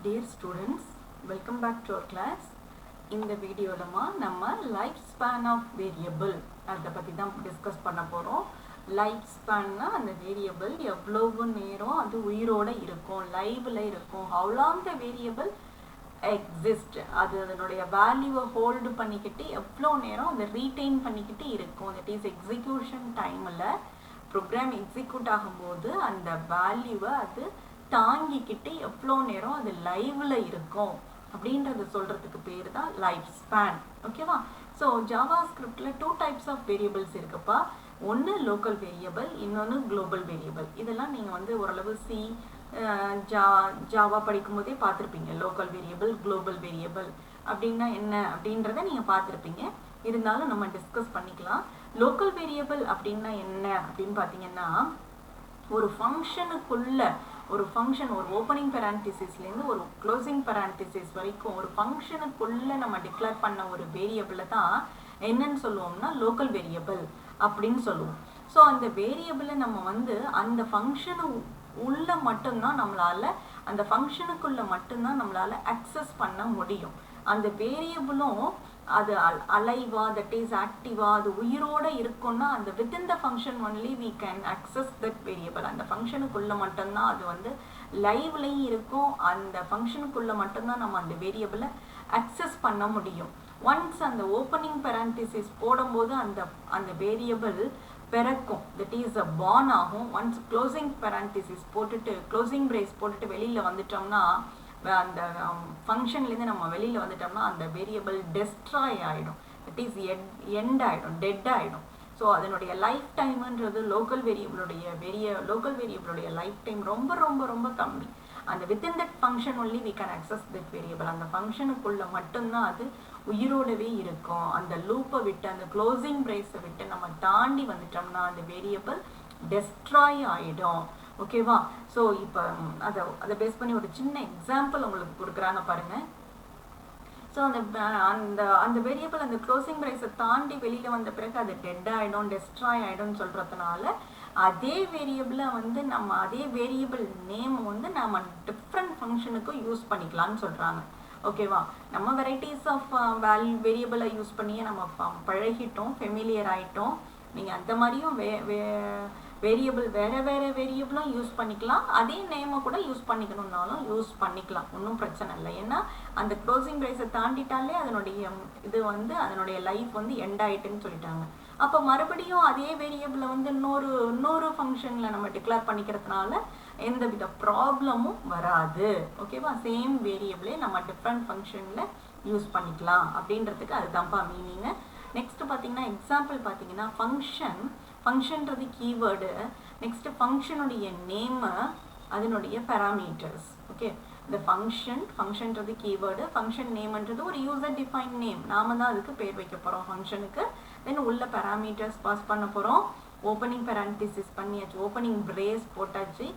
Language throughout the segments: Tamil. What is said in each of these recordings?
Dear students, welcome back to our class. இந்த வீடியோலமா நம்ம லைஃப் ஸ்பேன் ஆஃப் வேரியபிள் அதை பற்றி தான் டிஸ்கஸ் பண்ண போகிறோம். லைஃப் ஸ்பேன்னா அந்த வேரியபிள் எவ்வளவு நேரம் அது உயிரோட இருக்கும், லைவில் இருக்கும், how long the variable exist, அது அதனுடைய வேல்யூவை ஹோல்டு பண்ணிக்கிட்டு எவ்வளோ நேரம் அதை ரீட்டைன் பண்ணிக்கிட்டு இருக்கும். தட் இஸ் எக்ஸிக்யூஷன் டைமில் ப்ரோக்ராம் எக்ஸிக்யூட் ஆகும்போது அந்த வேல்யூவை அது தாங்கிக்கிட்டு எவ்வளோ நேரம் அது லைவில் இருக்கும் அப்படின்றத சொல்கிறதுக்கு பேர் தான் லைஃப் ஸ்பேன். ஓகேவா? ஸோ ஜாவா ஸ்கிரிப்டில் 2 types ஆஃப் வேரியபிள்ஸ் இருக்குப்பா. ஒன்று லோக்கல் வேரியபிள், இன்னொன்று குளோபல் வேரியபிள். இதெல்லாம் நீங்கள் வந்து ஓரளவு ஜாவா படிக்கும்போதே பார்த்துருப்பீங்க. லோக்கல் வேரியபிள், குளோபல் வேரியபிள் அப்படின்னா என்ன அப்படின்றத நீங்கள் பார்த்துருப்பீங்க. இருந்தாலும் நம்ம டிஸ்கஸ் பண்ணிக்கலாம். லோக்கல் வேரியபிள் அப்படின்னா என்ன அப்படின்னு பார்த்தீங்கன்னா, ஒரு ஃபங்க்ஷனுக்குள்ள ஒரு ஃபங்க்ஷன், ஒரு ஓப்பனிங் பேரான்டிசிஸ்லேருந்து ஒரு க்ளோசிங் பேரான்டிசிஸ் வரைக்கும் ஒரு ஃபங்க்ஷனுக்குள்ளே நம்ம டிக்ளேர் பண்ண ஒரு வேரியபிளை தான் என்னன்னு சொல்லுவோம்னா லோக்கல் வேரியபிள் அப்படின்னு சொல்லுவோம். ஸோ அந்த வேரியபிளை நம்ம வந்து அந்த ஃபங்க்ஷனு உள்ள மட்டும்தான் நம்மளால், அந்த ஃபங்க்ஷனுக்குள்ளே மட்டும்தான் நம்மளால் அக்சஸ் பண்ண முடியும். அந்த வேரியபிளும் அது அலைவா, தட் இஸ் ஆக்டிவா, அது உயிரோட இருக்கும்னா அந்த within the function only we can access that variable. அந்த ஃபங்க்ஷனுக்குள்ளே மட்டும்தான் அது வந்து லைவ்லையும் இருக்கும், அந்த ஃபங்க்ஷனுக்குள்ளே மட்டும்தான் நம்ம அந்த வேரியபிளை அக்சஸ் பண்ண முடியும். ஒன்ஸ் அந்த ஓப்பனிங் பேரான்டிசிஸ் போடும்போது அந்த வேரியபிள் பிறக்கும், தட் இஸ் அ பார்ன் ஆகும். ஒன்ஸ் க்ளோசிங் பேரான்டிசிஸ் போட்டுட்டு, க்ளோசிங் பிரேஸ் போட்டுட்டு வெளியில் வந்துட்டோம்னா, அந்த ஃபங்க்ஷன்லேருந்து நம்ம வெளியில் வந்துட்டோம்னா அந்த வேரியபிள் டெஸ்ட்ராய் ஆகிடும், தட் இஸ் எண்ட் ஆகிடும், டெட் ஆகிடும். ஸோ அதனுடைய லைஃப் டைம்ன்றது லோக்கல் வேரியபிளுடைய லைஃப் டைம் ரொம்ப ரொம்ப ரொம்ப கம்மி. அந்த within that function only we can access that variable. அந்த ஃபங்க்ஷனுக்குள்ளே மட்டும்தான் அது உயிரோடவே இருக்கும். அந்த லூப்பை விட்டு, அந்த க்ளோசிங் பிரேஸை விட்டு நம்ம தாண்டி வந்துட்டோம்னா அந்த வேரியபிள் டெஸ்ட்ராய் ஆகிடும். ஓகேவா? ஸோ இப்போ அதை பேஸ் பண்ணி ஒரு சின்ன எக்ஸாம்பிள் உங்களுக்கு கொடுக்குறாங்க பாருங்க. ஸோ அந்த வேரியபிள் அந்த க்ளோசிங் பிரேஸை தாண்டி வெளியில் வந்த பிறகு அது டெட் ஆகிடும், டெஸ்ட்ராய் ஆகிடும்னு சொல்கிறதுனால அதே வேரியபிளை வந்து நம்ம அதே வேரியபிள் நேம் வந்து நம்ம டிஃப்ரெண்ட் ஃபங்க்ஷனுக்கும் யூஸ் பண்ணிக்கலாம்னு சொல்கிறாங்க. ஓகேவா? நம்ம வெரைட்டிஸ் ஆஃப் வேரியபிளை யூஸ் பண்ணியே நம்ம பழகிட்டோம், ஃபெமிலியர் ஆகிட்டோம். நீங்கள் அந்த மாதிரியும் வேரியபிள் வேறு வேரியபிளும் யூஸ் பண்ணிக்கலாம், அதே நேமை கூட யூஸ் பண்ணிக்கணுன்னாலும் யூஸ் பண்ணிக்கலாம், ஒன்றும் பிரச்சனை இல்லை. ஏன்னா அந்த க்ளோசிங் பிரேஸை தாண்டிட்டாலே அதனுடைய லைஃப் வந்து எண்ட் ஆகிட்டுன்னு சொல்லிட்டாங்க. அப்போ மறுபடியும் அதே வேரியபிளை வந்து இன்னொரு ஃபங்க்ஷனில் நம்ம டிக்ளேர் பண்ணிக்கிறதுனால எந்த வித ப்ராப்ளமும் வராது. ஓகேவா? சேம் வேரியபிளே நம்ம டிஃப்ரெண்ட் ஃபங்க்ஷனில் யூஸ் பண்ணிக்கலாம் அப்படின்றதுக்கு அதுதான்ப்பா மீனிங்கு. நெக்ஸ்ட் பார்த்தீங்கன்னா, எக்ஸாம்பிள் பார்த்தீங்கன்னா, ஃபங்க்ஷன்றது கீவேர்டு, நெக்ஸ்ட் ஃபங்க்ஷனுடைய நேமு, அதனுடைய பேராமீட்டர்ஸ். ஓகே, இந்த ஃபங்க்ஷன்றது கீவேர்டு, ஃபங்க்ஷன் நேம்ன்றது ஒரு யூசர் டிஃபைன் நேம், நாம தான் அதுக்கு பேர் வைக்க போகிறோம் ஃபங்க்ஷனுக்கு. தென் உள்ள பேராமீட்டர்ஸ் பாஸ் பண்ண போகிறோம். ஓப்பனிங் பேரான்டிசிஸ் பண்ணியாச்சு, ஓப்பனிங் பிரேஸ் போட்டாச்சு.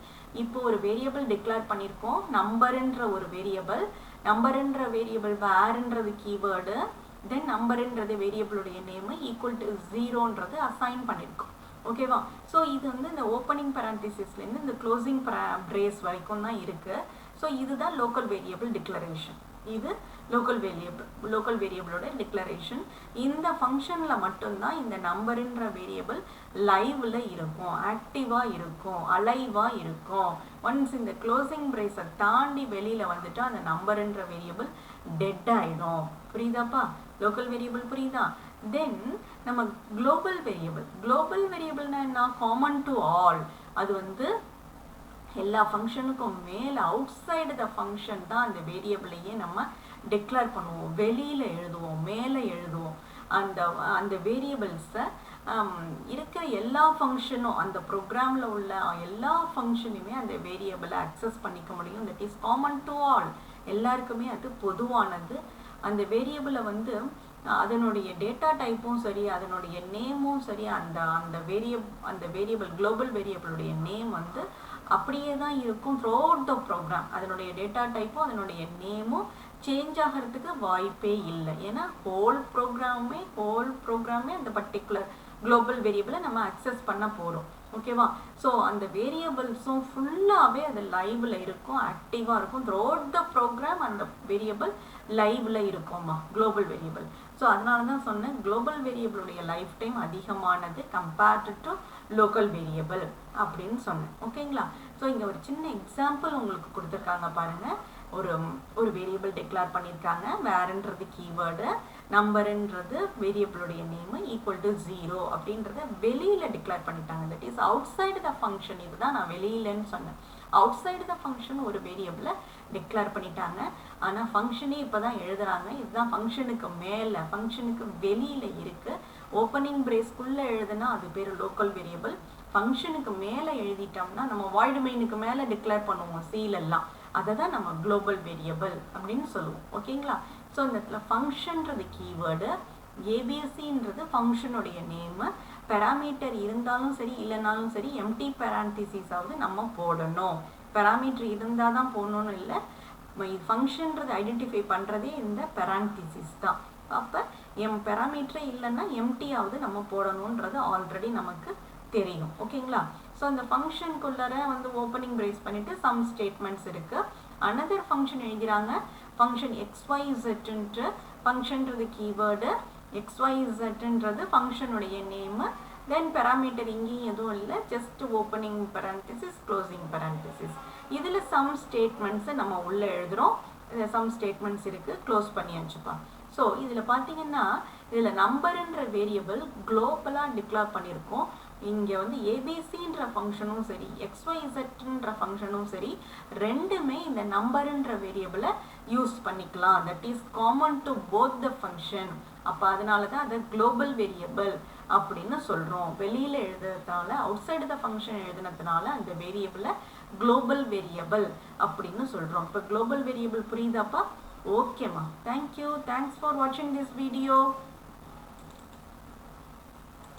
இப்போ ஒரு வேரியபிள் டிக்ளேர் பண்ணியிருக்கோம், நம்பருன்ற ஒரு வேரியபிள். நம்பருன்ற வேரியபிள் வேறுன்றது கீவேர்டு, தென் நம்பருன்றது வேரியபிளுடைய நேமு, ஈக்குவல் டு 0ன்றது அசைன் பண்ணியிருக்கோம். ஓகேவா? ஸோ இது வந்து இந்த ஓப்பனிங் பேரான்டிசிஸ்லேருந்து இந்த க்ளோசிங் பிரேஸ் வரைக்கும் தான் இருக்குது. ஸோ இதுதான் லோக்கல் வேரியபிள் டிக்ளரேஷன். இது லோக்கல் வேரியபிளோட டிக்ளரேஷன். இந்த ஃபங்க்ஷனில் மட்டும்தான் இந்த நம்பருன்ற வேரியபிள் லைவில் இருக்கும், ஆக்டிவாக இருக்கும், அலைவாக இருக்கும். ஒன்ஸ் இந்த க்ளோசிங் பிரேஸை தாண்டி வெளியில் வந்துட்டு அந்த நம்பருன்ற வேரியபிள் டெட் ஆகிடும். புரியுதாப்பா? லோக்கல் வேரியபிள் புரியுதா? தென் நம்ம குளோபல் வேரியபிள்னா என்ன? Common to all. அது வந்து எல்லா ஃபங்க்ஷனுக்கும் மேலே அவுட் சைடு த ஃபங்க்ஷன் தான் அந்த வேரியபிளையே நம்ம டிக்ளேர் பண்ணுவோம், வெளியில் எழுதுவோம், மேலே எழுதுவோம். அந்த வேரியபிள்ஸை இருக்கிற எல்லா ஃபங்க்ஷனும், அந்த ப்ரோக்ராமில் உள்ள எல்லா ஃபங்க்ஷனுமே அந்த வேரியபிளை அக்சஸ் பண்ணிக்க முடியும். That is common to all, எல்லாருக்குமே அது பொதுவானது. அந்த வேரியபிளை வந்து அதனுடைய டேட்டா டைப்பும் சரி, அதனுடைய நேமும் சரி, அந்த வேரியபிள் குளோபல் வேரியபிளுடைய நேம் வந்து அப்படியே தான் இருக்கும் த்ரூ அவுட் த ப்ரோக்ராம். அதனுடைய டேட்டா டைப்பும் அதனுடைய நேமும் சேஞ்ச் ஆகிறதுக்கு வாய்ப்பே இல்லை. ஏன்னா ஹோல் ப்ரோக்ராமே அந்த பர்டிகுலர் குளோபல் வேரியபிளை நம்ம அக்சஸ் பண்ண போகிறோம். ஓகேவா? ஸோ அந்த வேரியபிள்ஸும் ஃபுல்லாகவே அது லைவ்ல இருக்கும், ஆக்டிவாக இருக்கும். த்ரூஅவுட் த ப்ரோக்ராம் அந்த வேரியபிள் லைவ்ல இருக்கும்மா, குளோபல் வேரியபிள். ஸோ அதனால தான் சொன்னேன் குளோபல் வேரியபிளுடைய லைஃப் டைம் அதிகமானது கம்பேர்டு டு லோக்கல் வேரியபிள் அப்படின்னு சொன்னேன். ஓகேங்களா? ஸோ இங்கே ஒரு சின்ன எக்ஸாம்பிள் உங்களுக்கு கொடுத்துருக்காங்க பாருங்க. ஒரு வேரியபிள் டிக்ளேர் பண்ணியிருக்காங்க. வேர்ன்றது கீவேர்டு, நம்பர்ன்றது வேரியபிளுடைய நேம், ஈக்குவல் டு 0 அப்படின்றத வெளியில டிக்ளேர் பண்ணிட்டாங்க. That is out side the function. இதுதான் நான் வெளியிலன்னு சொன்னேன். அவுட் சைடு த ஃபங்க்ஷன் ஒரு வேரியபிளை டிக்ளேர் பண்ணிட்டாங்க. ஆனால் ஃபங்க்ஷனே இப்போ தான் எழுதுறாங்க. இதுதான் ஃபங்க்ஷனுக்கு மேலே, ஃபங்க்ஷனுக்கு வெளியில் இருக்கு. ஓப்பனிங் பிரேஸ்க்குள்ளே எழுதுனா அது பேர் லோக்கல் வேரியபிள். ஃபங்க்ஷனுக்கு மேலே எழுதிட்டோம்னா நம்ம வாய்டு மெயினுக்கு மேலே டிக்ளேர் பண்ணுவோம் சீலெல்லாம், அதை தான் நம்ம குளோபல் வேரியபிள் அப்படின்னு சொல்லுவோம். ஓகேங்களா? ஸோ இந்த இடத்துல ஃபங்க்ஷன்றது கீவேர்டு, ஏபிசின்றது ஃபங்க்ஷனுடைய நேமு, பெராமீட்டர் இருந்தாலும் சரி இல்லைனாலும் சரி எம்டி பேரான்டிசிஸாவது நம்ம போடணும். பெராமீட்டர் இருந்தால் தான் போடணும்னு இல்லை, ஃபங்க்ஷன்றது ஐடென்டிஃபை பண்ணுறதே இந்த பெரான்டிசிஸ் தான். அப்போ பெராமீட்டரே இல்லைன்னா எம்டியாவது நம்ம போடணுன்றது ஆல்ரெடி நமக்கு தெரியும். ஓகேங்களா? ஸோ அந்த ஃபங்க்ஷனுக்குள்ளர வந்து ஓப்பனிங் பிரேஸ் பண்ணிட்டு சம் ஸ்டேட்மெண்ட்ஸ் இருக்கு. அனதர் ஃபங்க்ஷன் எழுதுறாங்க. ஃபங்க்ஷன் XYZன்ற ஃபங்க்ஷன்றது கீவேர்டு, XYZன்றது ஃபங்க்ஷனுடைய நேமு, தென் பெராமீட்டர் இங்கேயும் எதுவும் இல்லை, ஜஸ்ட் ஓப்பனிங் பெரான்டிசிஸ் க்ளோசிங் பெரான்டிசிஸ். இதில் சம் ஸ்டேட்மெண்ட்ஸை நம்ம உள்ளே எழுதுகிறோம். சம் ஸ்டேட்மெண்ட்ஸ் இருக்குது, க்ளோஸ் பண்ணியாச்சுப்பா. ஸோ இதில் பார்த்தீங்கன்னா இதில் நம்பர்ன்ற வேரியபிள் குளோபலாக டிக்ளேர் பண்ணியிருக்கோம். இங்கே வந்து ஏபிசின்ற ஃபங்க்ஷனும் சரி XYZன்ற ஃபங்க்ஷனும் சரி ரெண்டுமே இந்த நம்பர்ன்ற வேரியபிளை யூஸ் பண்ணிக்கலாம். That is common to both the function. அப்போ அதனால தான் அதை குளோபல் வேரியபிள் அப்படின்னு சொல்கிறோம். வெளியில் எழுதுறதுனால, அவுட் சைடு த ஃபங்க்ஷன் எழுதுனதுனால அந்த வேரியபிளை குளோபல் வேரியபிள் அப்படின்னு சொல்கிறோம். இப்போ குளோபல் வேரியபிள் புரியுதாப்பா? ஓகேம்மா, தேங்க்யூ. தேங்க்ஸ் ஃபார் வாட்சிங் திஸ் வீடியோ.